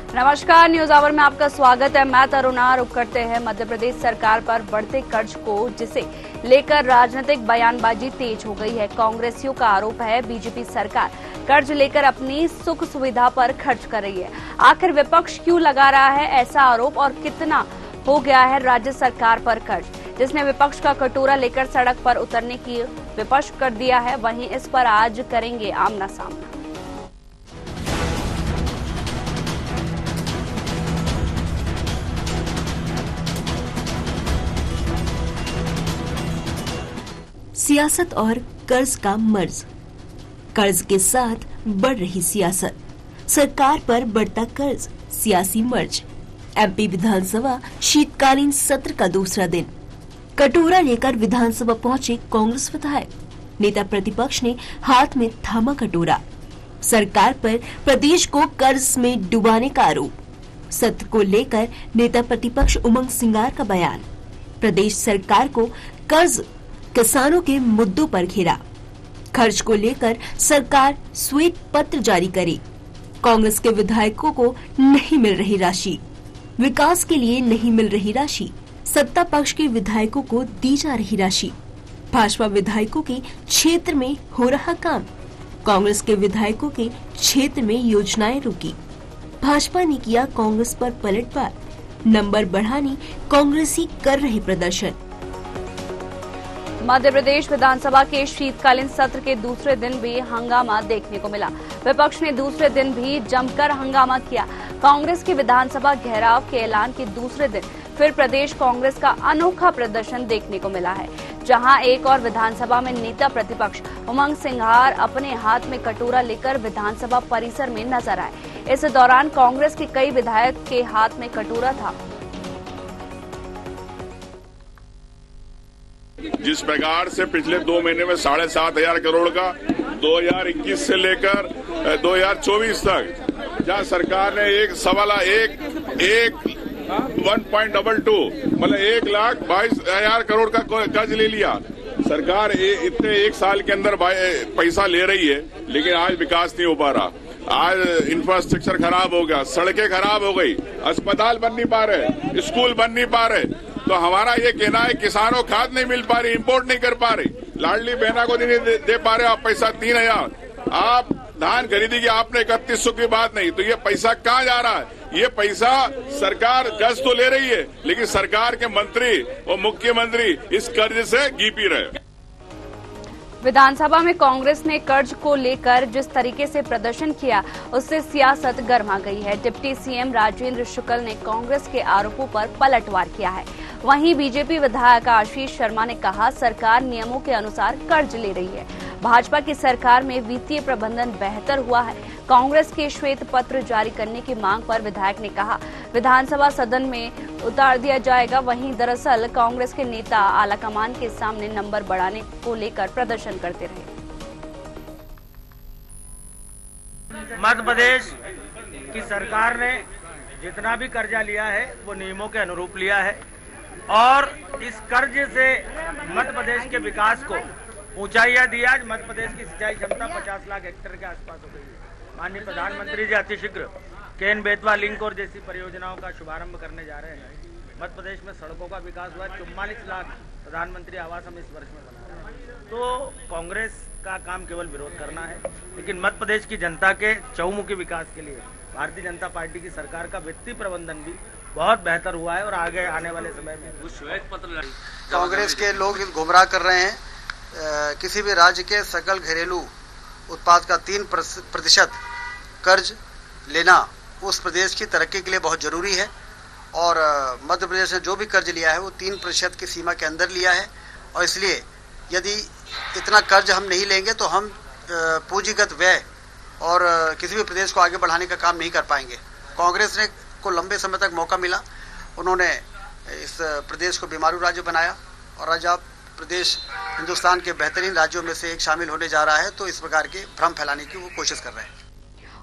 नमस्कार, news our में आपका स्वागत है। मैं तरुणा। रुक करते हैं मध्य प्रदेश सरकार पर बढ़ते कर्ज को, जिसे लेकर राजनीतिक बयानबाजी तेज हो गई है। कांग्रेसियों का आरोप है बीजेपी सरकार कर्ज लेकर अपनी सुख सुविधा पर खर्च कर रही है। आखिर विपक्ष क्यों लगा रहा है ऐसा आरोप, और कितना हो गया है राज्य सरकार पर कर्ज, जिसने विपक्ष का कटोरा लेकर सड़क पर उतरने की विपक्ष कर दिया है। वहीं इस पर आज करेंगे आमना सामना। सियासत और कर्ज का मर्ज। कर्ज के साथ बढ़ रही सियासत, सरकार पर बढ़ता कर्ज, सियासी मर्ज। एमपी विधानसभा शीतकालीन सत्र का दूसरा दिन। कटोरा लेकर विधानसभा पहुंचे कांग्रेस विधायक। नेता प्रतिपक्ष ने हाथ में थामा कटोरा। सरकार पर प्रदेश को कर्ज में डुबाने का आरोप। सत्र को लेकर नेता प्रतिपक्ष उमंग सिंगार का बयान। प्रदेश सरकार को कर्ज किसानों के मुद्दों पर घेरा। खर्च को लेकर सरकार श्वेत पत्र जारी करे। कांग्रेस के विधायकों को नहीं मिल रही राशि, विकास के लिए नहीं मिल रही राशि। सत्ता पक्ष के विधायकों को दी जा रही राशि। भाजपा विधायकों के क्षेत्र में हो रहा काम, कांग्रेस के विधायकों के क्षेत्र में योजनाएं रुकी। भाजपा ने किया कांग्रेस पर पलटवार। नंबर बढ़ाने कांग्रेसी कर रहे प्रदर्शन। मध्य प्रदेश विधानसभा के शीतकालीन सत्र के दूसरे दिन भी हंगामा देखने को मिला। विपक्ष ने दूसरे दिन भी जमकर हंगामा किया। कांग्रेस के विधानसभा घेराव के ऐलान के दूसरे दिन फिर प्रदेश कांग्रेस का अनोखा प्रदर्शन देखने को मिला है, जहां एक और विधानसभा में नेता प्रतिपक्ष उमंग सिंघार अपने हाथ में कटोरा लेकर विधानसभा परिसर में नजर आए। इस दौरान कांग्रेस के कई विधायक के हाथ में कटोरा था। जिस प्रकार से पिछले 2 महीने में 7,500 करोड़ का 2021 से लेकर 2024 तक, जहां सरकार ने 1.22 मतलब 1,22,000 करोड़ का कर्ज ले लिया। सरकार इतने एक साल के अंदर पैसा ले रही है, लेकिन आज विकास नहीं हो पा रहा। आज इंफ्रास्ट्रक्चर खराब हो गया, सड़कें खराब हो गई, अस्पताल बन नहीं पा रहे, स्कूल बन नहीं पा रहे। तो हमारा ये कहना है, किसानों खाद नहीं मिल पा रही, इंपोर्ट नहीं कर पा रही, लाडली बहना को नहीं दे पा रहे आप पैसा 3,000। आप धान खरीदी की आपने 3100 की बात नहीं, तो ये पैसा कहाँ जा रहा है? ये पैसा सरकार कर्ज तो ले रही है, लेकिन सरकार के मंत्री और मुख्यमंत्री इस कर्ज से घी रहे। विधानसभा में कांग्रेस ने कर्ज को लेकर जिस तरीके से प्रदर्शन किया, उससे सियासत गर्मा गई है। डिप्टी सीएम राजेंद्र शुक्ल ने कांग्रेस के आरोपों पर पलटवार किया है। वहीं बीजेपी विधायक आशीष शर्मा ने कहा, सरकार नियमों के अनुसार कर्ज ले रही है। भाजपा की सरकार में वित्तीय प्रबंधन बेहतर हुआ है। कांग्रेस के श्वेत पत्र जारी करने की मांग पर विधायक ने कहा, विधानसभा सदन में उतार दिया जाएगा। वहीं दरअसल कांग्रेस के नेता आलाकमान के सामने नंबर बढ़ाने को लेकर प्रदर्शन करते रहे। मध्य प्रदेश की सरकार ने जितना भी कर्जा लिया है वो नियमों के अनुरूप लिया है, और इस कर्ज से मध्य प्रदेश के विकास को ऊंचाइयां दी। आज मध्य प्रदेश की सिंचाई क्षमता 50 लाख हेक्टेयर के आसपास हो गई है। माननीय प्रधानमंत्री जी अतिशीघ्र केन बेतवा लिंक और जैसी परियोजनाओं का शुभारंभ करने जा रहे हैं। मध्य प्रदेश में सड़कों का विकास हुआ। 44 लाख प्रधानमंत्री आवास हम इस वर्ष में बना रहे हैं। तो कांग्रेस का काम केवल विरोध करना है, लेकिन मध्य प्रदेश की जनता के चहुमुखी विकास के लिए भारतीय जनता पार्टी की सरकार का वित्तीय प्रबंधन भी बहुत बेहतर हुआ है, और आगे आने वाले समय में श्वेत पत्र कांग्रेस के लोग गुमराह कर रहे हैं। किसी भी राज्य के सकल घरेलू उत्पाद का 3% कर्ज लेना उस प्रदेश की तरक्की के लिए बहुत जरूरी है, और मध्य प्रदेश ने जो भी कर्ज लिया है वो 3% की सीमा के अंदर लिया है। और इसलिए यदि इतना कर्ज हम नहीं लेंगे तो हम पूंजीगत व्यय और किसी भी प्रदेश को आगे बढ़ाने का काम नहीं कर पाएंगे। कांग्रेस ने को लंबे समय तक मौका मिला, उन्होंने इस प्रदेश को बीमारू राज्य बनाया, और आज आप प्रदेश हिंदुस्तान के बेहतरीन राज्यों में से एक शामिल होने जा रहा है, तो इस प्रकार के भ्रम फैलाने की वो कोशिश कर रहे हैं।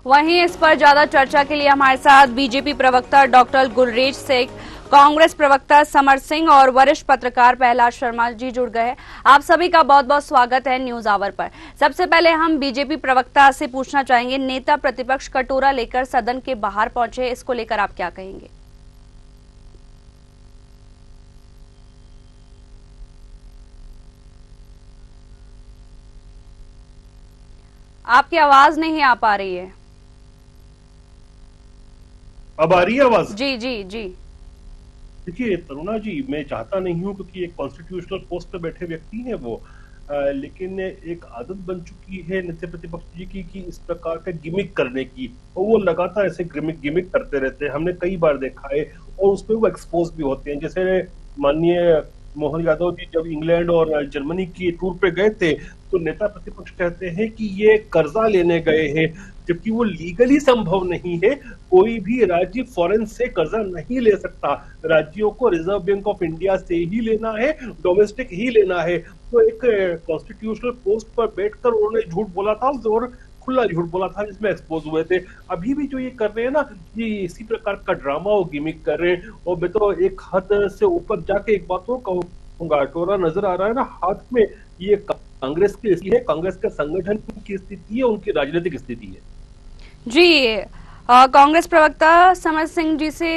वहीं इस पर ज्यादा चर्चा के लिए हमारे साथ बीजेपी प्रवक्ता डॉक्टर गुलरेज शेख कांग्रेस प्रवक्ता समर सिंह और वरिष्ठ पत्रकार प्रहलाद शर्मा जी जुड़ गए हैं। आप सभी का बहुत बहुत स्वागत है न्यूज आवर पर। सबसे पहले हम बीजेपी प्रवक्ता से पूछना चाहेंगे, नेता प्रतिपक्ष कटोरा लेकर सदन के बाहर पहुंचे, इसको लेकर आप क्या कहेंगे? आपकी आवाज नहीं आ पा रही है। अब आ रही है आवाज? जी जी जी। देखिए तरुणा जी, मैं चाहता नहीं हूं क्योंकि एक कॉन्स्टिट्यूशनल पोस्ट पे बैठे व्यक्ति हैं वो, लेकिन एक आदत बन चुकी है नेता प्रतिपक्ष जी की कि इस प्रकार का गिमिक करने की, और वो लगातार ऐसे गिमिक करते रहते हैं। हमने कई बार देखा है और उसमें वो एक्सपोज भी होते हैं। जैसे माननीय मोहन यादव जी जब इंग्लैंड और जर्मनी की टूर पे गए थे तो नेता प्रतिपक्ष कहते हैं कि ये कर्जा लेने गए हैं, जबकि वो लीगली संभव नहीं है। कोई भी राज्य फॉरेन से कर्जा नहीं ले सकता, राज्यों को रिजर्व बैंक ऑफ इंडिया से ही लेना है, डोमेस्टिक ही लेना है। तो एक कॉन्स्टिट्यूशनल पोस्ट पर बैठकर उन्होंने झूठ बोला था और खुला झूठ बोला था, जिसमें एक्सपोज हुए थे। अभी भी जो ये कर रहे हैं ना, ये इसी प्रकार का ड्रामा और गिमिक कर रहे हैं। और मैं तो एक हद से ऊपर जाके एक बात और कहूंगा, कटोरा नजर आ रहा है ना हाथ में, ये कांग्रेस की स्थिति है, कांग्रेस के संगठन की स्थिति है, उनकी राजनीतिक स्थिति है। जी, कांग्रेस प्रवक्ता समर सिंह जी से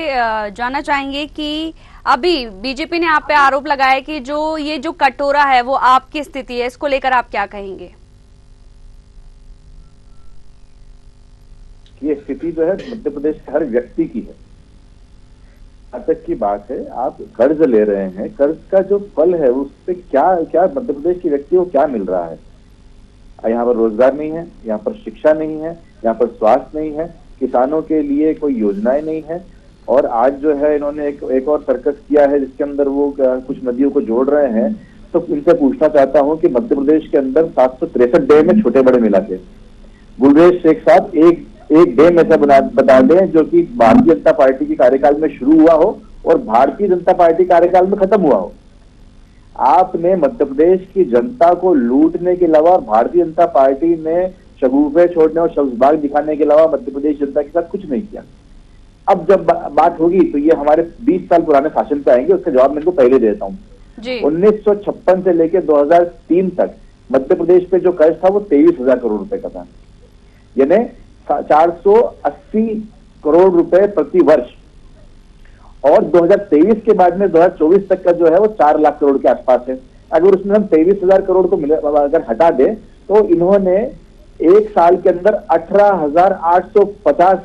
जानना चाहेंगे कि अभी बीजेपी ने आप पे आरोप लगाया कि ये जो कटोरा है वो आपकी स्थिति है, इसको लेकर आप क्या कहेंगे? ये स्थिति जो है मध्य प्रदेश के हर व्यक्ति की है। आज तक की बात है, आप कर्ज ले रहे हैं, कर्ज का जो फल है उससे क्या क्या मध्य प्रदेश के व्यक्ति को क्या मिल रहा है? यहाँ पर रोजगार नहीं है, यहाँ पर शिक्षा नहीं है, यहाँ पर स्वास्थ्य नहीं है, किसानों के लिए कोई योजनाएं नहीं है। और आज जो है इन्होंने एक और सर्कस किया है जिसके अंदर वो कुछ नदियों को जोड़ रहे हैं। तो इनसे पूछना चाहता हूँ कि मध्य प्रदेश के अंदर 763 डैम में छोटे बड़े मिला के गुलरेज शेख साहब एक डैम ऐसा बता दें जो कि भारतीय जनता पार्टी के कार्यकाल में शुरू हुआ हो और भारतीय जनता पार्टी कार्यकाल में खत्म हुआ हो। आपने मध्य प्रदेश की जनता को लूटने के अलावा, भारतीय जनता पार्टी ने शगुफे छोड़ने और शब्दबाग दिखाने के अलावा मध्य प्रदेश जनता के साथ कुछ नहीं किया। अब जब बात होगी तो ये हमारे 20 साल पुराने शासन पे आएंगे, उसका जवाब मैं इनको पहले देता हूँ। 1956 से लेकर 2003 तक मध्य प्रदेश पे जो कर्ज था वो 23,000 करोड़ रुपए का था, यानी 480 करोड़ रुपए प्रति वर्ष। और 2023 के बाद में 2024 तक का जो है वो 4 लाख करोड़ के आसपास है। अगर उसमें हम 23,000 करोड़ को अगर हटा दें तो इन्होंने एक साल के अंदर 18,850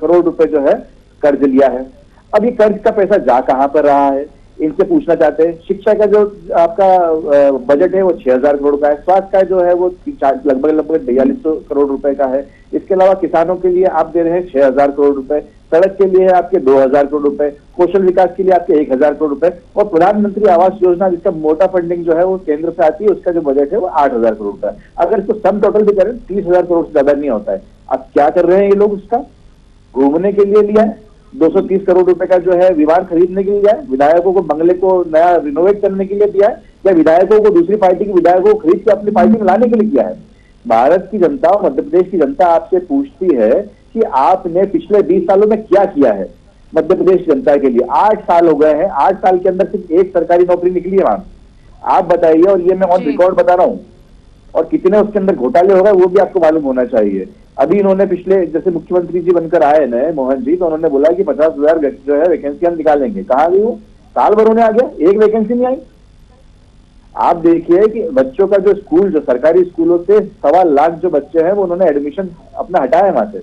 करोड़ रुपए जो है कर्ज लिया है। अब ये कर्ज का पैसा जा कहां पर रहा है, इनसे पूछना चाहते हैं। शिक्षा का जो आपका बजट है वो 6,000 करोड़ का है, स्वास्थ्य का जो है वो लगभग 4200 करोड़ रुपए का है। इसके अलावा किसानों के लिए आप दे रहे हैं 6,000 करोड़ रुपए, सड़क के लिए आपके 2,000 करोड़ रुपए, कौशल विकास के लिए आपके 1,000 करोड़ रुपए, और प्रधानमंत्री आवास योजना जिसका मोटा फंडिंग जो है वो केंद्र से आती है, उसका जो बजट है वो 8,000 करोड़ रुपए। अगर इसको सम टोटल भी करें 30,000 करोड़ से ज्यादा नहीं होता है। अब क्या कर रहे हैं ये लोग? उसका घूमने के लिए लिया है, 230 करोड़ रुपए का जो है विमान खरीदने के लिए दिया है, विधायकों को बंगले को नया रिनोवेट करने के लिए दिया है, या विधायकों को दूसरी पार्टी के विधायकों को खरीद के अपनी पार्टी में लाने के लिए किया है। भारत की जनता और मध्य प्रदेश की जनता आपसे पूछती है कि आपने पिछले 20 सालों में क्या किया है मध्य प्रदेश जनता के लिए। 8 साल हो गए हैं, 8 साल के अंदर सिर्फ एक सरकारी नौकरी निकली है वहां, आप बताइए। और ये मैं ऑन रिकॉर्ड बता रहा हूँ, और कितने उसके अंदर घोटाले हो गए वो भी आपको मालूम होना चाहिए। अभी इन्होंने पिछले जैसे मुख्यमंत्री जी बनकर आए नए मोहन जी, तो उन्होंने बोला कि 50,000 जो है वैकेंसी हम निकालेंगे। कहाँ गई वो? साल भर होने आ गया, एक वैकेंसी नहीं आई। आप देखिए कि बच्चों का जो स्कूल, जो सरकारी स्कूलों से 1.25 लाख जो बच्चे हैं वो उन्होंने एडमिशन अपना हटाया वहां से।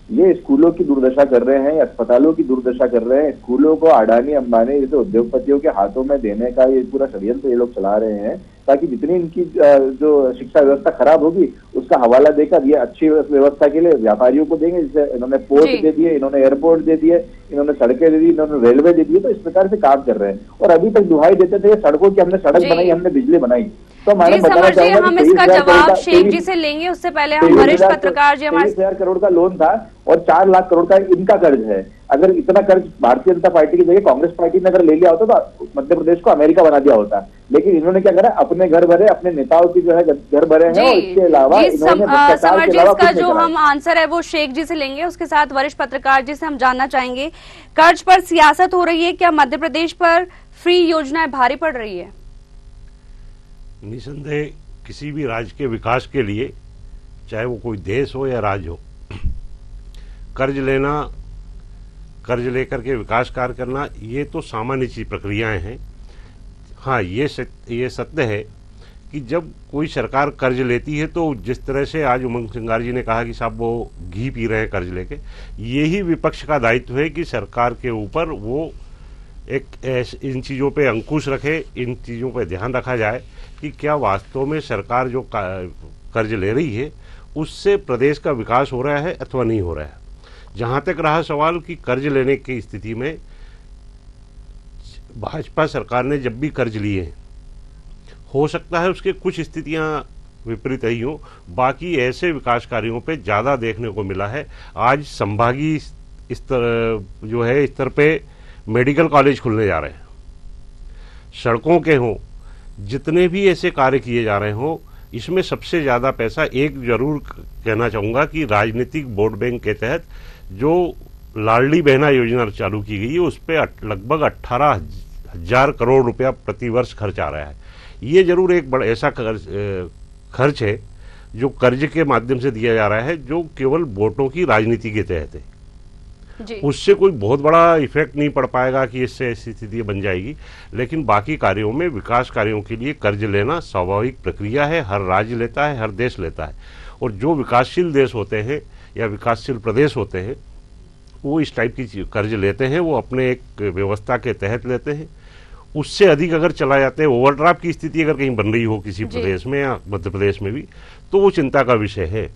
ये स्कूलों की दुर्दशा कर रहे हैं, अस्पतालों की दुर्दशा कर रहे हैं। स्कूलों को अडानी अंबानी जैसे उद्योगपतियों के हाथों में देने का ये पूरा षड्यंत्र ये लोग चला रहे हैं, ताकि जितनी इनकी जो शिक्षा व्यवस्था खराब होगी उसका हवाला देकर ये अच्छी व्यवस्था के लिए व्यापारियों को देंगे। जैसे इन्होंने पोर्ट दे दिए, इन्होंने एयरपोर्ट दे दिए, इन्होंने सड़कें दे दी, इन्होंने रेलवे दे दिए। तो इस प्रकार से काम कर रहे हैं। और अभी तक दुहाई देते थे सड़कों की, हमने सड़क बनाई, हमने बिजली बनाई। तो मैडम बताना चाहूंगा हम इसका जवाब शेख जी से लेंगे, उससे पहले हम वरिष्ठ पत्रकार जी हमारे 23,000 करोड़ का लोन था और 4 लाख करोड़ का इनका कर्ज है। अगर इतना कर्ज भारतीय जनता पार्टी की जगह कांग्रेस पार्टी ने अगर ले लिया होता तो मध्य प्रदेश को अमेरिका बना दिया होता। लेकिन इन्होंने क्या करा, अपने घर भरे, अपने नेताओं की जो है घर भरे हैं, और इसके अलावा इन्होंने भ्रष्टाचार के अलावा इसका जो हम आंसर है वो शेख जी से लेंगे, उसके साथ वरिष्ठ पत्रकार जी से हम जानना चाहेंगे, कर्ज पर सियासत हो रही है, क्या मध्य प्रदेश पर फ्री योजनाएं भारी पड़ रही है? निसंदेह किसी भी राज्य के विकास के लिए, चाहे वो कोई देश हो या राज्य हो, कर्ज लेना, कर्ज लेकर के विकास कार्य करना, ये तो सामान्य सी प्रक्रियाएं हैं। हाँ, ये सत्य है कि जब कोई सरकार कर्ज लेती है तो जिस तरह से आज उमंग सिंगार जी ने कहा कि साहब वो घी पी रहे हैं कर्ज लेके, यही विपक्ष का दायित्व है कि सरकार के ऊपर वो एक इन चीज़ों पे अंकुश रखे, इन चीज़ों पे ध्यान रखा जाए कि क्या वास्तव में सरकार जो कर्ज ले रही है उससे प्रदेश का विकास हो रहा है अथवा नहीं हो रहा है। जहाँ तक रहा सवाल कि कर्ज लेने की स्थिति में भाजपा सरकार ने जब भी कर्ज लिए हैं, हो सकता है उसके कुछ स्थितियां विपरीत रही हों, बाकी ऐसे विकास कार्यों पे ज़्यादा देखने को मिला है। आज संभागीय स्तर पे मेडिकल कॉलेज खुलने जा रहे हैं, सड़कों के हों, जितने भी ऐसे कार्य किए जा रहे हों, इसमें सबसे ज़्यादा पैसा, एक जरूर कहना चाहूँगा कि राजनीतिक वोट बैंक के तहत जो लाडली बहना योजना चालू की गई है उस पर लगभग 18,000 करोड़ रुपया प्रतिवर्ष खर्च आ रहा है। ये जरूर एक बड़ा ऐसा खर्च है जो कर्ज के माध्यम से दिया जा रहा है, जो केवल वोटों की राजनीति के तहत है। उससे कोई बहुत बड़ा इफेक्ट नहीं पड़ पाएगा कि इससे ऐसी स्थिति बन जाएगी, लेकिन बाकी कार्यों में, विकास कार्यों के लिए कर्ज लेना स्वाभाविक प्रक्रिया है, हर राज्य लेता है, हर देश लेता है। और जो विकासशील देश होते हैं या विकासशील प्रदेश होते हैं वो इस टाइप की कर्ज लेते हैं, वो अपने एक व्यवस्था के तहत लेते हैं। उससे अधिक अगर चला जाते हैं, ओवरड्राफ्ट की स्थिति अगर कहीं बन रही हो किसी प्रदेश में या मध्य प्रदेश में भी, तो वो चिंता का विषय है।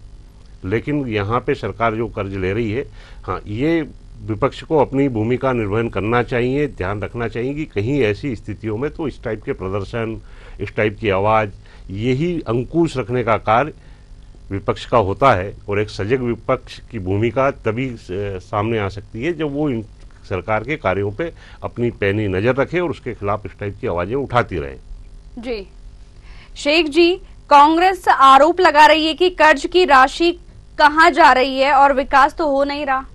लेकिन यहाँ पे सरकार जो कर्ज ले रही है, हाँ, ये विपक्ष को अपनी भूमिका निर्वहन करना चाहिए, ध्यान रखना चाहिए कि कहीं ऐसी स्थितियों में तो इस टाइप के प्रदर्शन, इस टाइप की आवाज़, यही अंकुश रखने का कार्य विपक्ष का होता है। और एक सजग विपक्ष की भूमिका तभी सामने आ सकती है जब वो इन सरकार के कार्यों पे अपनी पैनी नज़र रखे और उसके खिलाफ इस टाइप की आवाज़ें उठाती रहे। जी शेख जी, कांग्रेस आरोप लगा रही है कि कर्ज की राशि कहां जा रही है और विकास तो हो नहीं रहा।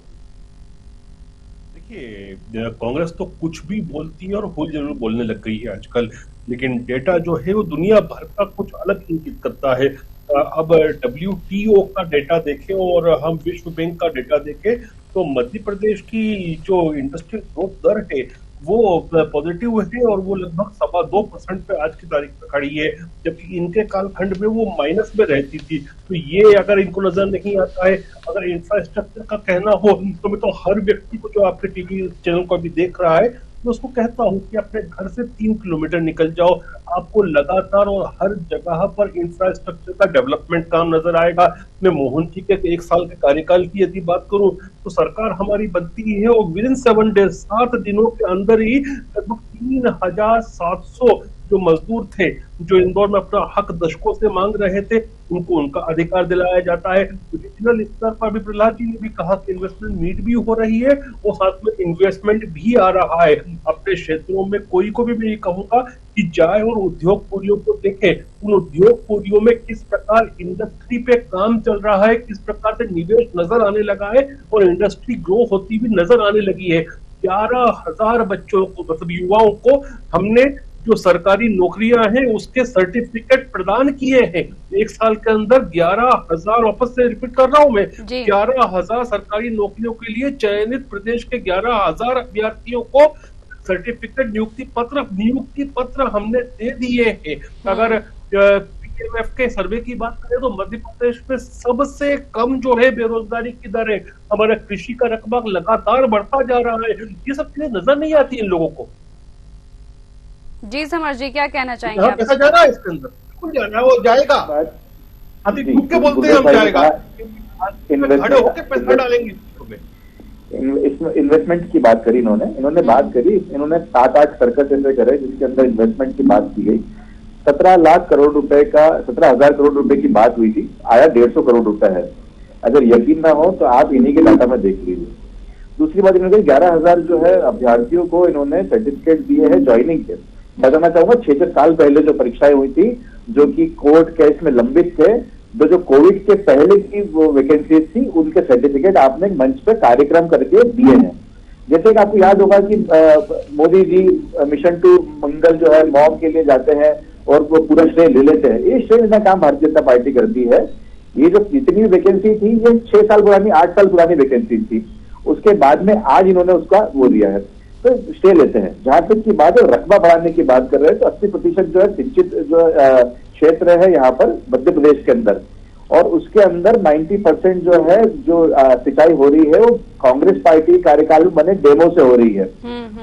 देखिए, कांग्रेस तो कुछ भी बोलती है और हो जरूर बोलने लग गई है आजकल, लेकिन डेटा जो है वो दुनिया भर का कुछ अलग इंगित करता है। अब WTO का डेटा देखें और हम विश्व बैंक का डेटा देखें तो मध्य प्रदेश की जो इंडस्ट्रियल ग्रोथ दर है वो पॉजिटिव है और वो लगभग 2.25% पे आज की तारीख पे खड़ी है, जबकि इनके कालखंड में वो माइनस में रहती थी। तो ये अगर इनको नजर नहीं आता है, अगर इंफ्रास्ट्रक्चर का कहना हो तो मैं तो हर व्यक्ति को जो आपके टीवी चैनल को अभी देख रहा है, मैं उसको कहता हूँ कि अपने घर से 3 किलोमीटर निकल जाओ, आपको लगातार और हर जगह पर इंफ्रास्ट्रक्चर का डेवलपमेंट काम नजर आएगा। मैं मोहन जी के 1 साल के कार्यकाल की यदि बात करूं तो सरकार हमारी बनती है और विदिन 7 डेज, 7 दिनों के अंदर ही लगभग 3,700 जो मजदूर थे जो इंदौर में अपना हक दशकों से मांग रहे थे, उनको उनका अधिकार दिलाया जाता है। रीजनल स्तर पर भी प्रहलाद जी ने भी कहा कि इन्वेस्टमेंट मीट भी हो रही है और साथ में इन्वेस्टमेंट भी आ रहा है अपने क्षेत्रों में। कोई को भी मैं ये कहूंगा कि जाए और उद्योगपतियों को देखे, उन उद्योगपतियों में किस प्रकार इंडस्ट्री पे काम चल रहा है, किस प्रकार से निवेश नजर आने लगा है और इंडस्ट्री ग्रो होती भी नजर आने लगी है। 11,000 बच्चों को, मतलब युवाओं को हमने जो सरकारी नौकरियां हैं उसके सर्टिफिकेट प्रदान किए हैं। 1 साल के अंदर 11,000, वापस से रिपीट कर रहा हूं मैं, 11,000 सरकारी नौकरियों के लिए चयनित प्रदेश के 11,000 अभ्यर्थियों को सर्टिफिकेट, नियुक्ति पत्र हमने दे दिए हैं। अगर PMF के सर्वे की बात करें तो मध्य प्रदेश में सबसे कम जो है बेरोजगारी की दर है। हमारा कृषि का रकबा लगातार बढ़ता जा रहा है। ये सब चीजें नजर नहीं आती इन लोगों को। जी समर जी, क्या कहना चाहेंगे आप? पैसा जा रहा है इसके अंदर, बिल्कुल जाना है, वो जाएगा। अभी झूठ के बोलते हैं हम जाएगा, खड़े होकर पैसा डालेंगे। इन्वेस्टमेंट की बात करी इन्होंने बात करी, इन्होंने 7-8 सर्कस ऐसे करे जिसके अंदर इन्वेस्टमेंट की बात की गई। 17,00,000 करोड़ रुपए का, 17,000 करोड़ रुपए की बात हुई थी, आया 150 करोड़ रुपए है। अगर यकीन ना हो तो आप इन्हीं के डाटा में देख लीजिए। दूसरी बात, इन्होंने 11,000 जो है अभ्यर्थियों को इन्होंने सर्टिफिकेट दिए हैं ज्वाइनिंग के। बताना चाहूंगा 6 साल पहले जो परीक्षाएं हुई थी, जो कि कोर्ट केस में लंबित थे, तो जो कोविड के पहले की वो वैकेंसीज थी, उनके सर्टिफिकेट आपने मंच पे कार्यक्रम करके दिए हैं। जैसे कि आपको याद होगा कि मोदी जी मिशन टू मंगल जो है मॉम के लिए जाते हैं और वो पूरा श्रेय ले लेते हैं। ये श्रेय लेना काम भारतीय जनता पार्टी करती है। ये जो जितनी वैकेंसी थी, ये 6 साल पुरानी, 8 साल पुरानी वैकेंसी थी। उसके बाद में आज इन्होंने उसका वो दिया है, तो स्टे लेते हैं। जहां तक की बात है रकबा बढ़ाने की बात कर रहे हैं, तो 80% जो है सिंचित जो क्षेत्र है यहाँ पर मध्य प्रदेश के अंदर, और उसके अंदर 90% जो है जो सिंचाई हो रही है वो कांग्रेस पार्टी कार्यकाल में बने डेमो से हो रही है।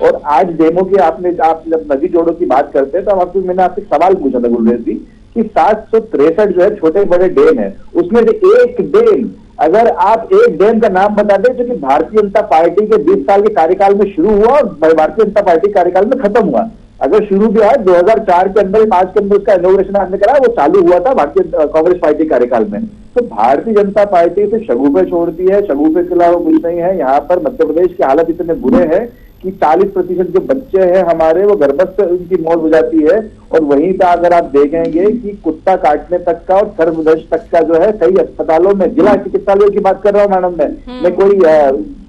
और आज डेमो की आप जब नदी जोड़ों की बात करते हैं, तो मैंने आपसे सवाल पूछा था गुरुदेव जी कि 763 जो है छोटे बड़े डैम है, उसमें से एक डैम, अगर आप एक डैम का नाम बता दें जो कि भारतीय जनता पार्टी के 20 साल के कार्यकाल में शुरू हुआ और भारतीय जनता पार्टी कार्यकाल में खत्म हुआ, अगर शुरू भी है 2004 के अंदर 5 के अंदर उसका इनॉग्रेशन आपने करा, वो चालू हुआ था भारतीय कांग्रेस पार्टी कार्यकाल में। तो भारतीय जनता पार्टी से शगुफे छोड़ती है, शगुफे के अलावा कुछ नहीं है। यहाँ पर मध्य प्रदेश की हालत इतने बुरे हैं कि 40% जो बच्चे हैं हमारे, वो गर्भस्थ उनकी मौत हो जाती है। और वहीं पर अगर आप देखेंगे कि कुत्ता काटने तक का और सर्वदर्श तक का जो है कई अस्पतालों में, जिला चिकित्सालयों की बात कर रहा हूँ मैडम, मैं कोई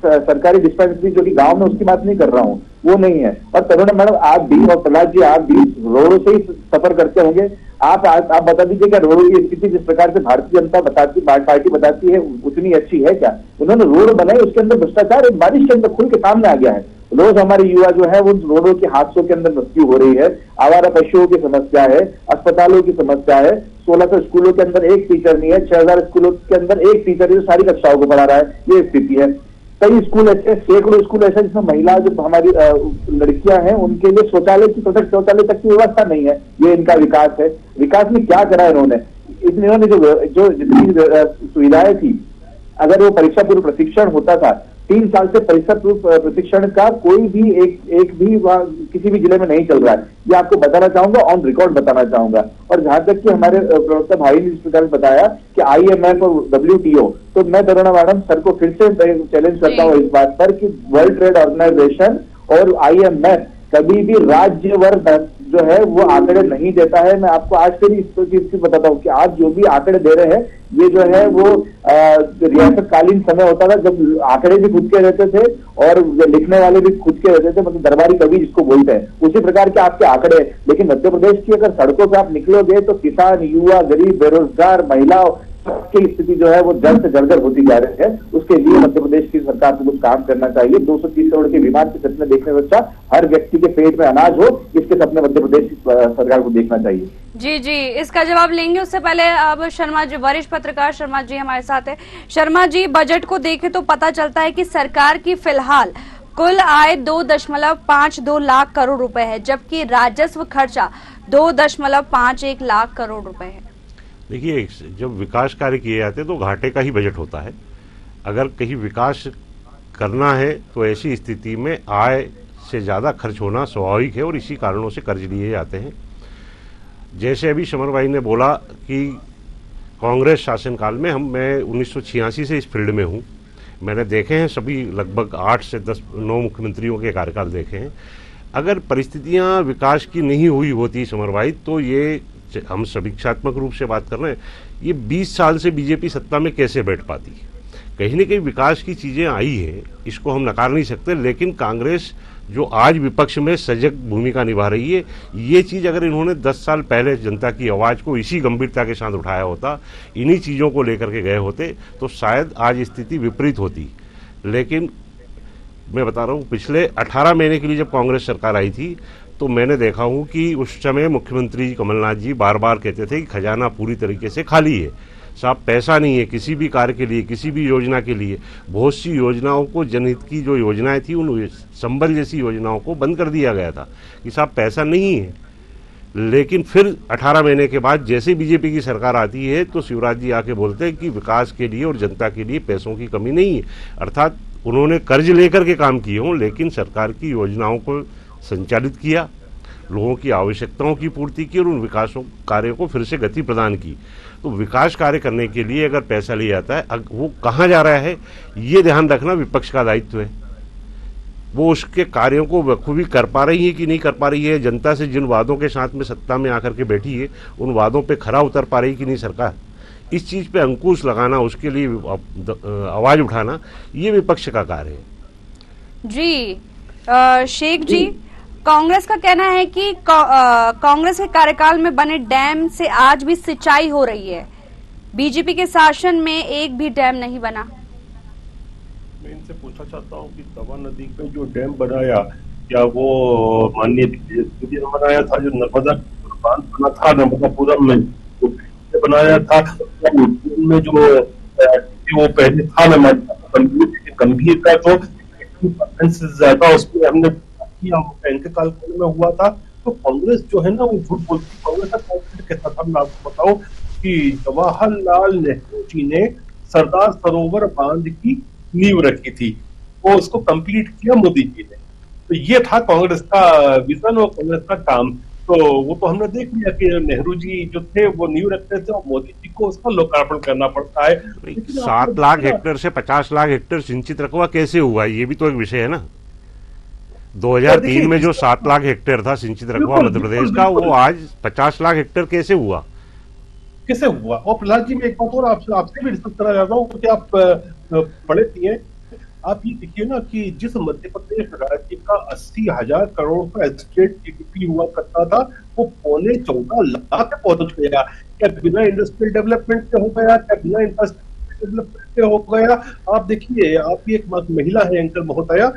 सरकारी डिस्पेंसरी जो कि गांव में उसकी बात नहीं कर रहा हूँ, वो नहीं है। और तरुण मैडम आप भी और प्रहलाद जी आप भी रोडों से ही सफर करते होंगे, आप बता दीजिए क्या रोडों की स्थिति जिस प्रकार से भारतीय जनता पार्टी बताती है उतनी अच्छी है क्या? उन्होंने रोड बनाई, उसके अंदर भ्रष्टाचार एक बारिश के अंदर खुल के सामने आ गया है। रोज हमारे युवा जो है वो रोडों के हादसों के अंदर मृत्यु हो रही है, आवारा पशुओं की समस्या है, अस्पतालों की समस्या है, 1600 स्कूलों के अंदर एक टीचर नहीं है, 6000 स्कूलों के अंदर एक टीचर जो सारी कक्षाओं को पढ़ा रहा है, ये स्थिति है। कई स्कूल ऐसे, सैकड़ों स्कूल ऐसे जिसमें महिला जो हमारी लड़कियां हैं उनके लिए शौचालय तक की व्यवस्था नहीं है। ये इनका विकास है। विकास में क्या करा इन्होंने जो जितनी सुविधाएं थी, अगर वो परीक्षा पूर्व प्रशिक्षण होता था, 3 साल से परीक्षा पूर्व प्रशिक्षण का कोई भी एक भी किसी भी जिले में नहीं चल रहा है। ये आपको बताना चाहूंगा, ऑन रिकॉर्ड बताना चाहूंगा। और जहां तक कि हमारे प्रवक्ता भाई ने इस प्रकार बताया कि IMF और WTO, तो मैं तरुणा मैडम सर को फिर से चैलेंज करता हूँ इस बात पर कि वर्ल्ड ट्रेड ऑर्गेनाइजेशन और IMF कभी भी राज्यवार जो है वो आंकड़े नहीं देता है। मैं आपको आज फिर इस चीज बताता हूँ कि आज जो भी आंकड़े दे रहे हैं, ये जो है वो रियासतकालीन समय होता था जब आंकड़े भी खुद के रहते थे और लिखने वाले भी खुद के रहते थे, मतलब दरबारी कवि जिसको बोलते हैं, उसी प्रकार के आपके आंकड़े। लेकिन मध्य प्रदेश की अगर सड़कों पर आप निकलोगे तो किसान, युवा, गरीब, बेरोजगार, महिला की स्थिति जो है वो जल्द से जर्जर होती जा रही है। उसके लिए मध्य प्रदेश की सरकार को कुछ काम करना चाहिए। 230 करोड़ के विमान के सपने देखने से अच्छा हर व्यक्ति के पेट में अनाज हो, इसके सपने मध्य प्रदेश की सरकार को देखना चाहिए। जी, इसका जवाब लेंगे। उससे पहले अब शर्मा जी, वरिष्ठ पत्रकार शर्मा जी हमारे साथ है। शर्मा जी, बजट को देखें तो पता चलता है कि सरकार की फिलहाल कुल आय 2.52 लाख करोड़ रुपए है, जबकि राजस्व खर्चा 2.51 लाख करोड़ रुपए है। देखिए, जब विकास कार्य किए जाते हैं तो घाटे का ही बजट होता है। अगर कहीं विकास करना है तो ऐसी स्थिति में आय से ज़्यादा खर्च होना स्वाभाविक है और इसी कारणों से कर्ज लिए जाते हैं। जैसे अभी समर भाई ने बोला कि कांग्रेस शासनकाल में मैं 1986 से इस फील्ड में हूँ, मैंने देखे हैं सभी लगभग 8 से 9 मुख्यमंत्रियों के कार्यकाल देखे हैं। अगर परिस्थितियाँ विकास की नहीं हुई होती समर भाई, तो ये हम समीक्षात्मक रूप से बात कर रहे हैं, ये 20 साल से बीजेपी सत्ता में कैसे बैठ पाती? कहीं न कहीं विकास की चीज़ें आई है, इसको हम नकार नहीं सकते। लेकिन कांग्रेस जो आज विपक्ष में सजग भूमिका निभा रही है, ये चीज़ अगर इन्होंने 10 साल पहले जनता की आवाज़ को इसी गंभीरता के साथ उठाया होता, इन्हीं चीज़ों को लेकर के गए होते, तो शायद आज स्थिति विपरीत होती। लेकिन मैं बता रहा हूँ, पिछले 18 महीने के लिए जब कांग्रेस सरकार आई थी तो मैंने देखा हूँ कि उस समय मुख्यमंत्री कमलनाथ जी बार बार कहते थे कि खजाना पूरी तरीके से खाली है, साहब पैसा नहीं है किसी भी कार्य के लिए, किसी भी योजना के लिए। बहुत सी योजनाओं को, जनहित की जो योजनाएं थी, उन संबल जैसी योजनाओं को बंद कर दिया गया था कि साहब पैसा नहीं है। लेकिन फिर 18 महीने के बाद जैसे बीजेपी की सरकार आती है तो शिवराज जी आके बोलते हैं कि विकास के लिए और जनता के लिए पैसों की कमी नहीं है। अर्थात उन्होंने कर्ज लेकर के काम किए हों, लेकिन सरकार की योजनाओं को संचालित किया, लोगों की आवश्यकताओं की पूर्ति की और उन विकास कार्यों को फिर से गति प्रदान की। तो विकास कार्य करने के लिए अगर पैसा लिया जाता है, वो कहाँ जा रहा है, ये ध्यान रखना विपक्ष का दायित्व है। वो उसके कार्यों को बखूबी कर पा रही है कि नहीं कर पा रही है, जनता से जिन वादों के साथ में सत्ता में आकर के बैठी है उन वादों पे खरा उतर पा रही कि नहीं सरकार, इस चीज पे अंकुश लगाना, उसके लिए आवाज उठाना, ये विपक्ष का कार्य है। जी शेख जी, कांग्रेस का कहना है कि कांग्रेस के कार्यकाल में बने डैम से आज भी सिंचाई हो रही है, बीजेपी के शासन में एक भी डैम नहीं बना। मैं इनसे पूछना चाहता हूँ कि तवा नदी पे जो डैम बनाया, क्या वो माननीय ने बनाया था? जो नर्मदा बांध बना था नर्मदापुरम में, वो बनाया था में जो वो पहले था गंभीरता तो से ज्यादा उसमें हमने किया, वो बैंक काल में हुआ था। तो कांग्रेस जो है ना वो झूठ बोलती, कांग्रेस का कॉन्फिडेंस कहता था। मैं आपको बताऊं कि जवाहरलाल नेहरू जी ने सरदार सरोवर बांध की नींव रखी थी, वो उसको कंप्लीट किया मोदी जी ने। तो ये था कांग्रेस का विजन और कांग्रेस का काम। तो वो तो हमने देख लिया कि नेहरू जी जो थे वो नींव रखते थे और मोदी जी को उसका लोकार्पण करना पड़ता है। 7 लाख हेक्टेयर से 50 लाख हेक्टेयर सिंचित रकबा कैसे हुआ, ये भी तो एक विषय है ना। 2003 में जो 7 लाख हेक्टेयर था सिंचित रकबा मध्य प्रदेश का, वो आज 50 लाख हेक्टेयर कैसे हुआ? और प्रहलाद जी, मैं एक बात और आपसे भी डिस्कस करना चाहता हूँ, क्योंकि आप पढ़े थी, आप ये देखिए ना कि जिस मध्य प्रदेश राज्य का 80,000 करोड़ का स्टेट जीडीपी हुआ करता था, वो 14.25 लाख पहुंच गया। क्या बिना इंडस्ट्रियल डेवलपमेंट के हो गया? क्या बिना इंफ्रास्ट्रक्चर डेवलपमेंट के हो गया? आप देखिए, आप भी एक महिला है एंकर महोदया,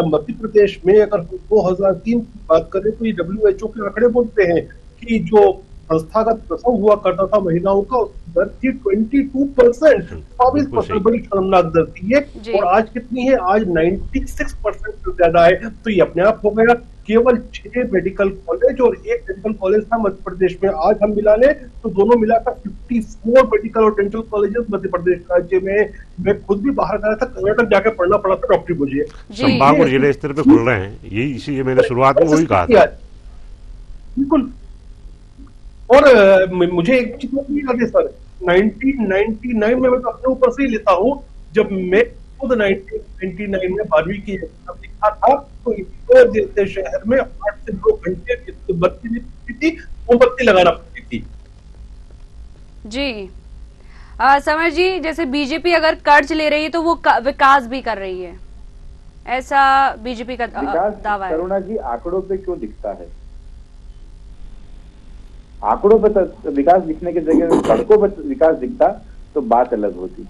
मध्य प्रदेश में अगर 2003 की बात करें तो ये WHO के आंकड़े बोलते हैं कि जो संस्थागत प्रसव हुआ करता था महिलाओं का, दर थी 22%, 22%, बड़ी शर्मनाक दर थी ये। और आज कितनी है? आज 96% से ज्यादा है। तो ये अपने आप हो गया। केवल 6 मेडिकल कॉलेज और 1 डेंटल कॉलेज था मध्य प्रदेश में। आज हम मिला लें तो दोनों मिलाकर 54 मेडिकल और डेंटल कॉलेजेस मध्य प्रदेश राज्य में। मैं खुद भी बाहर गया था, कर्नाटक जाकर पढ़ना पड़ा था डॉक्टरी मुझे। संभाग और जिले स्तर पे खुल रहे हैं, यही इसी मैंने शुरुआत में वही कहा था। बिल्कुल। और मुझे एक चीज नहीं याद है सर, 1999 में मैं तो अपने ऊपर से ही लेता हूँ, जब मैं खुद 1999 में 12वीं की एग्जाम लिखा था, तो इंदौर जैसे शहर में 8 से 2 घंटे बत्ती नहीं पड़ती थी, मोमबत्ती लगाना पड़ती थी। जी समर जी, जैसे बीजेपी अगर कर्ज ले रही है तो वो विकास भी कर रही है, ऐसा बीजेपी का दावा है। करुणा जी, आंकड़ों पे क्यों दिखता है? आंकड़ों पे तो विकास दिखने की जगह सड़कों पे विकास दिखता तो बात अलग होती।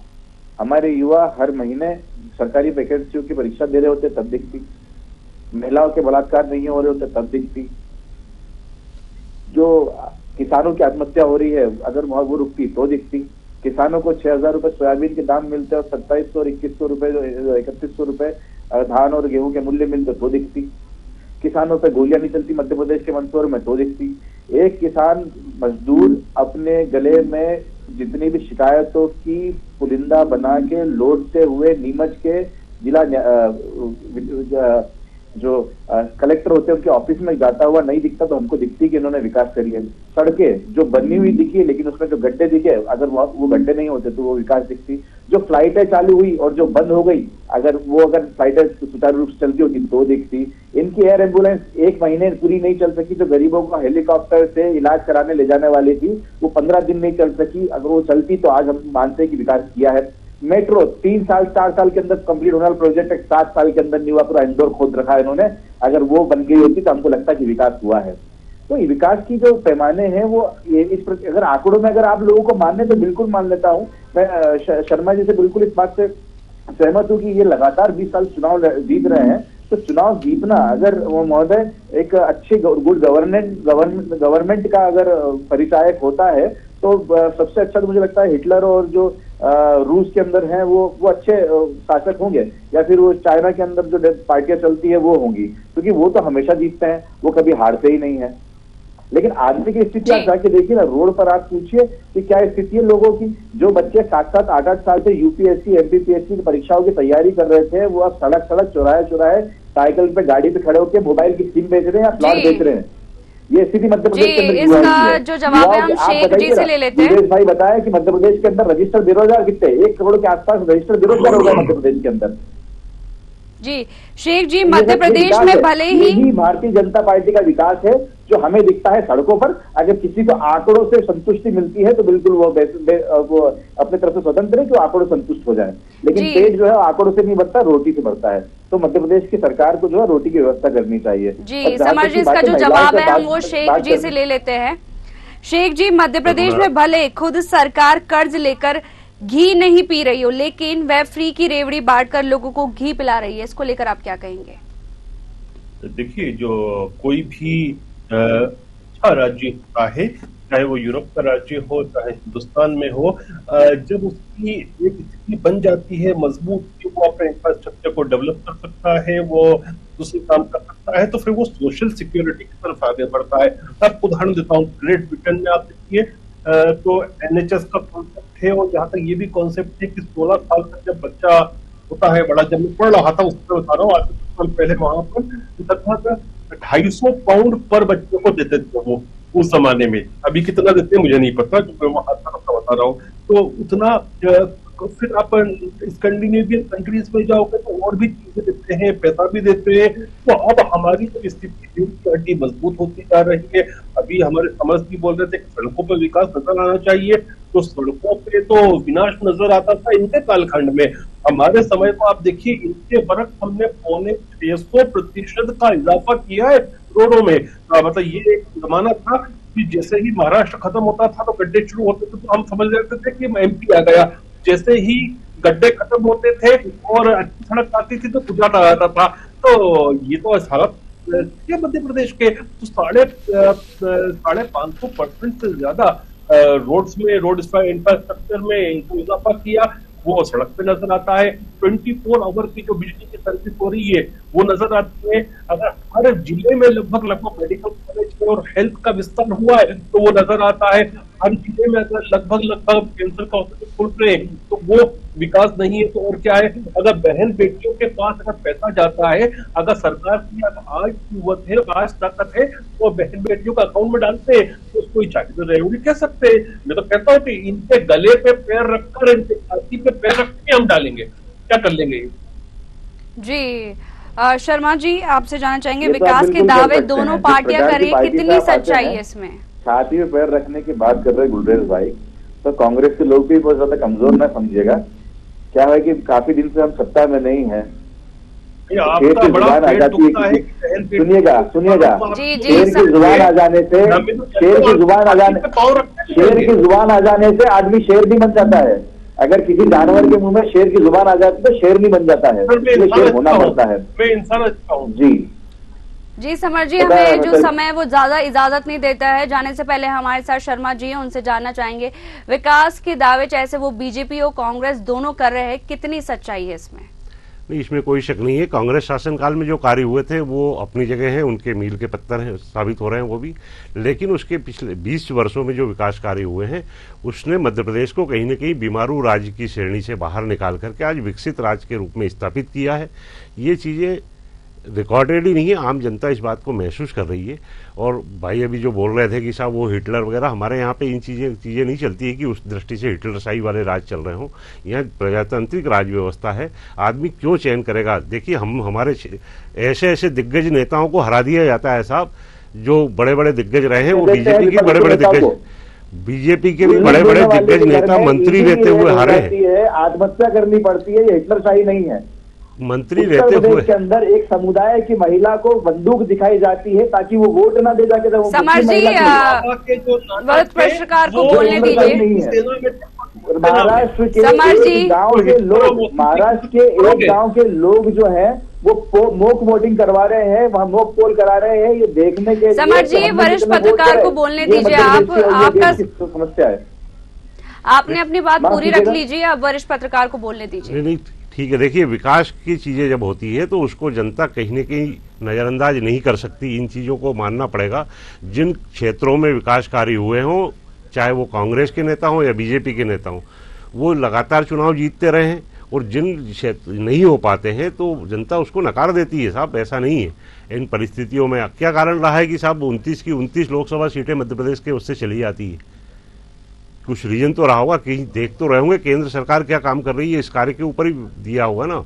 हमारे युवा हर महीने सरकारी वैकेंसियों की परीक्षा दे रहे होते तब दिखती, महिलाओं के बलात्कार नहीं हो रहे होते तब दिखती, जो किसानों की आत्महत्या हो रही है अगर वो रुकती तो दिखती, किसानों को 6,000 रुपए सोयाबीन के दाम मिलते और 2700 और 2100 रुपए 3100 रुपए धान और गेहूं के मूल्य मिलते तो दिखती, किसानों पे गोलियां नहीं चलती मध्य प्रदेश के मंदसौर में तो दिखती। एक किसान मजदूर अपने गले में जितनी भी शिकायतों की पुलिंदा बना के लौटते हुए नीमच के जिला जो कलेक्टर होते हैं उनके ऑफिस में जाता हुआ नहीं दिखता तो हमको दिखती कि इन्होंने विकास करी है। सड़कें जो बनी हुई दिखी है लेकिन उसमें जो गड्ढे दिखे, अगर वो गड्ढे नहीं होते तो वो विकास दिखती। जो फ्लाइटें चालू हुई और जो बंद हो गई, अगर फ्लाइटें सुचारू रूप से चलती होती तो दिखती। इनकी एयर एम्बुलेंस 1 महीने पूरी नहीं चल सकी, जो गरीबों को हेलीकॉप्टर से इलाज कराने ले जाने वाली थी वो 15 दिन नहीं चल सकी। अगर वो चलती तो आज हम मानते हैं कि विकास किया है। मेट्रो 3 साल 4 साल के अंदर कंप्लीट होने वाला प्रोजेक्ट 7 साल के अंदर नहीं हुआ, पूरा इंदौर खोद रखा है इन्होंने। अगर वो बन गई होती तो हमको लगता है कि विकास हुआ है। तो ये विकास की जो पैमाने हैं वो अगर आंकड़ों में अगर आप लोगों को मानने तो बिल्कुल मान लेता हूं मैं। शर्मा जी से बिल्कुल इस बात से सहमत हूं कि ये लगातार 20 साल चुनाव जीत रहे हैं, तो चुनाव जीतना अगर वो महोदय एक अच्छे गुड गवर्नमेंट का अगर परिचायक होता है तो सबसे अच्छा तो मुझे लगता है हिटलर और जो रूस के अंदर हैं वो अच्छे शासक होंगे, या फिर वो चाइना के अंदर जो पार्टियां चलती है वो होंगी, क्योंकि वो तो हमेशा जीतते हैं, वो कभी हारते ही नहीं है। लेकिन आदमी की स्थिति आप जाके देखिए ना, रोड पर आप पूछिए कि क्या स्थिति है लोगों की। जो बच्चे 7-7 8-8 साल से यूपीएससी एमपीपीएससी की परीक्षाओं की तैयारी कर रहे थे, वो अब सड़क चौराहे साइकिल पे गाड़ी पे खड़े होकर मोबाइल की सिम बेच रहे हैं या प्लॉट बेच रहे हैं। ये स्थिति मध्य प्रदेश के अंदर इसका जो जवाब है हम शेख जी से ले लेते हैं। विदेश भाई बताया कि मध्य प्रदेश के अंदर रजिस्टर्ड बेरोजगार कितने, 1 करोड़ के आसपास रजिस्टर्ड बेरोजगार हो गए मध्य प्रदेश के अंदर। जी शेख जी, मध्य प्रदेश में भले ही भारतीय जनता पार्टी का विकास है जो हमें दिखता है सड़कों पर। अगर किसी को आंकड़ों से संतुष्टि मिलती है तो बिल्कुल वो अपने तरफ से स्वतंत्र है कि आंकड़ों संतुष्ट हो जाए, लेकिन पेट जो है आंकड़ों से नहीं बढ़ता, रोटी से बढ़ता है। तो मध्य प्रदेश की सरकार को जो है रोटी की व्यवस्था करनी चाहिए। जी समर जी, इसका जो जवाब है हम वो शेख जी से ले लेते हैं। शेख जी, मध्य प्रदेश में भले खुद सरकार कर्ज लेकर घी नहीं पी रही हो, लेकिन वह फ्री की रेवड़ी बांटकर लोगों को घी पिला रही है, इसको लेकर आप क्या कहेंगे? देखिए, जो कोई भी अच्छा राज्य होता है, चाहे वो यूरोप का राज्य हो चाहे हिंदुस्तान में हो, जब उसकी एक स्थिति बन जाती है मजबूत कि वो अपने इंफ्रास्ट्रक्चर को डेवलप कर सकता है, वो दूसरे काम कर सकता है, तो फिर वो सोशल सिक्योरिटी की तरफ आगे बढ़ता है। आपको उदाहरण देता हूँ, ग्रेट ब्रिटेन में आप देखिए तो NHS का कॉन्सेप्ट है, और यहाँ तक ये भी कॉन्सेप्ट है कि 16 साल तक जब बच्चा होता है बड़ा, जब मैं पढ़ रहा था उसको बता रहा हूँ, आज से साल पहले वहां पर लगभग 250 पाउंड पर बच्चे को देते थे वो उस जमाने में। अभी कितना देते हैं मुझे नहीं पता, क्योंकि मैं बता रहा हूँ। तो उतना फिर आप स्कैंडिनेवियन कंट्रीज में जाओगे तो और भी चीजें देते हैं, पैसा भी देते हैं। तो अब हमारी जो स्थिति दिल की हड्डी मजबूत होती जा रही है। अभी हमारे समझ भी बोल रहे थे कि सड़कों पर विकास नजर आना चाहिए, तो सड़कों पे तो विनाश नजर आता था इनके कालखंड में। हमारे समय को आप देखिए, इनके वर्ष हमने 600% का इजाफा किया है रोडों में। मतलब ये एक जमाना था कि जैसे ही महाराष्ट्र खत्म होता था तो गड्ढे शुरू होते थे, तो हम समझ लेते थे कि MP आ गया। जैसे ही गड्ढे खत्म होते थे और अच्छी सड़क आती थी तो गुजरात आ जाता था। तो ये तो हालत मध्य प्रदेश के तो 550% से ज्यादा रोड्स में, रोड इंफ्रास्ट्रक्चर में इनको इजाफा किया, वो सड़क पे नजर आता है। 24 आवर की जो बिजली की सर्विस हो रही है वो नजर आती है। अगर हर जिले में लगभग मेडिकल कॉलेज और हेल्थ का विस्तार हुआ है तो वो नजर आता है। हर जिले में अगर लगभग कैंसर का हॉस्पिटल खुल रहे हैं तो वो विकास नहीं है। तो और क्या है, अगर बहन बेटियों के पास अगर पैसा जाता है, अगर सरकार की आज कुव्वत है, आज ताकत है, तो बहन बेटियों का अकाउंट में डालते हैं तो उसको चाहे तो रेवड़ी कह सकते हैं। मैं तो कहता हूँ कि इनके गले पे पैर रखकर, इनके छाती पे पैर रख के हम डालेंगे, क्या कर लेंगे जी। शर्मा जी, आपसे जानना चाहेंगे, विकास के दावे दोनों पार्टियां कर रही है, कितनी सच्चाई है इसमें? छाती में पैर रखने की बात कर रहे गुलरेज भाई, तो कांग्रेस के लोग भी बहुत ज्यादा कमजोर ना समझिएगा। क्या है कि काफी दिन से हम सत्ता में नहीं है, शेर की जुबान आ जाती है। सुनिएगा शेर की जुबान आ जाने से, शेर की जुबान आ जाने से आदमी शेर नहीं बन जाता है। अगर किसी जानवर के मुंह में शेर की जुबान आ जाती है तो शेर नहीं बन जाता है, शेर होना पड़ता है। मैं इंसान अच्छा हूँ जी समर जी, हमें जो समय वो ज्यादा इजाजत नहीं देता है। जाने से पहले हमारे साथ शर्मा जी हैं, उनसे जानना चाहेंगे, विकास के दावे चाहे वो बीजेपी और कांग्रेस दोनों कर रहे हैं, कितनी सच्चाई है इसमें? नहीं, इसमें कोई शक नहीं है। कांग्रेस शासनकाल में जो कार्य हुए थे वो अपनी जगह हैं, उनके मील के पत्थर हैं, साबित हो रहे हैं वो भी। लेकिन उसके पिछले 20 वर्षों में जो विकास कार्य हुए हैं उसने मध्य प्रदेश को कहीं न कहीं बीमारू राज्य की श्रेणी से बाहर निकाल करके आज विकसित राज्य के रूप में स्थापित किया है। ये चीज़ें रिकॉर्डेड ही नहीं है, आम जनता इस बात को महसूस कर रही है। और भाई अभी जो बोल रहे थे कि साहब वो हिटलर वगैरह, हमारे यहाँ पे इन चीज़ें नहीं चलती है कि उस दृष्टि से हिटलरशाही वाले राज चल रहे हों। यहाँ प्रजातांत्रिक राज व्यवस्था है, आदमी क्यों चयन करेगा? देखिए, हमारे ऐसे दिग्गज नेताओं को हरा दिया जाता है साहब, जो बड़े बड़े दिग्गज रहे हैं, वो बीजेपी के बड़े बड़े दिग्गज, बीजेपी के भी बड़े बड़े दिग्गज नेता मंत्री रहते हुए हारे हैं। आत्महत्या करनी पड़ती है, ये हिटलरशाही नहीं है। मंत्री रहते हुए के अंदर एक समुदाय की महिला को बंदूक दिखाई जाती है ताकि वो वोट ना दे जाके। समर जी, पत्रकार को बोलने दीजिए। महाराष्ट्र के एक गांव के लोग, महाराष्ट्र के एक गांव के लोग जो है वो मॉक वोटिंग करवा रहे हैं, वहाँ मॉक पोल करा रहे हैं, ये देखने के। समर जी, वरिष्ठ पत्रकार को बोलने दीजिए। आपका समस्या है, आपने अपनी बात पूरी रख लीजिए, अब वरिष्ठ पत्रकार को बोलने दीजिए। नहीं, ठीक है। देखिए, विकास की चीजें जब होती है तो उसको जनता कहीं न कहीं नजरअंदाज नहीं कर सकती। इन चीजों को मानना पड़ेगा। जिन क्षेत्रों में विकास कार्य हुए हों, चाहे वो कांग्रेस के नेता हों या बीजेपी के नेता हों, वो लगातार चुनाव जीतते रहे हैं। और जिन क्षेत्र नहीं हो पाते हैं तो जनता उसको नकार देती है साहब, ऐसा नहीं है। इन परिस्थितियों में क्या कारण रहा है कि साहब 29 की 29 लोकसभा सीटें मध्य प्रदेश के उससे चली जाती है? कुछ रीजन तो रहा होगा, कहीं देख तो रहे होंगे केंद्र सरकार क्या काम कर रही है, इस कार्य के ऊपर ही दिया होगा ना।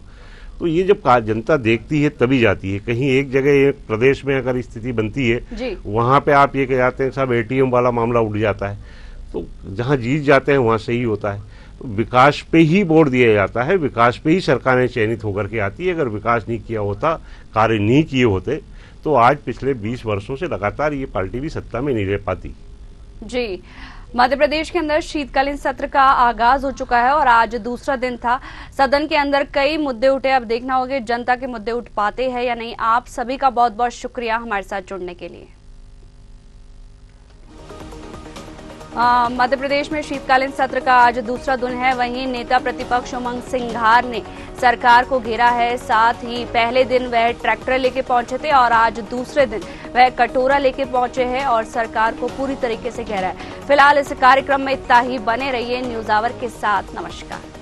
तो ये जब जनता देखती है तभी जाती है। कहीं एक जगह एक प्रदेश में अगर स्थिति बनती है वहां पे आप ये कह जाते हैं साहब एटीएम वाला मामला उठ जाता है, तो जहां जीत जाते हैं वहां से ही होता है। तो विकास पे ही वोट दिया जाता है, विकास पे ही सरकारें चयनित होकर के आती है। अगर विकास नहीं किया होता, कार्य नहीं किए होते, तो आज पिछले 20 वर्षों से लगातार ये पार्टी भी सत्ता में नहीं रह पाती। जी, मध्य प्रदेश के अंदर शीतकालीन सत्र का आगाज हो चुका है और आज दूसरा दिन था। सदन के अंदर कई मुद्दे उठे। अब देखना होगा जनता के मुद्दे उठ पाते हैं या नहीं। आप सभी का बहुत बहुत शुक्रिया हमारे साथ जुड़ने के लिए। मध्य प्रदेश में शीतकालीन सत्र का आज दूसरा दिन है। वहीं नेता प्रतिपक्ष उमंग सिंघार ने सरकार को घेरा है। साथ ही पहले दिन वह ट्रैक्टर लेके पहुंचे थे और आज दूसरे दिन वह कटोरा लेके पहुंचे हैं और सरकार को पूरी तरीके से घेरा है। फिलहाल इस कार्यक्रम में इतना ही। बने रहिए न्यूज़ आवर के साथ। नमस्कार।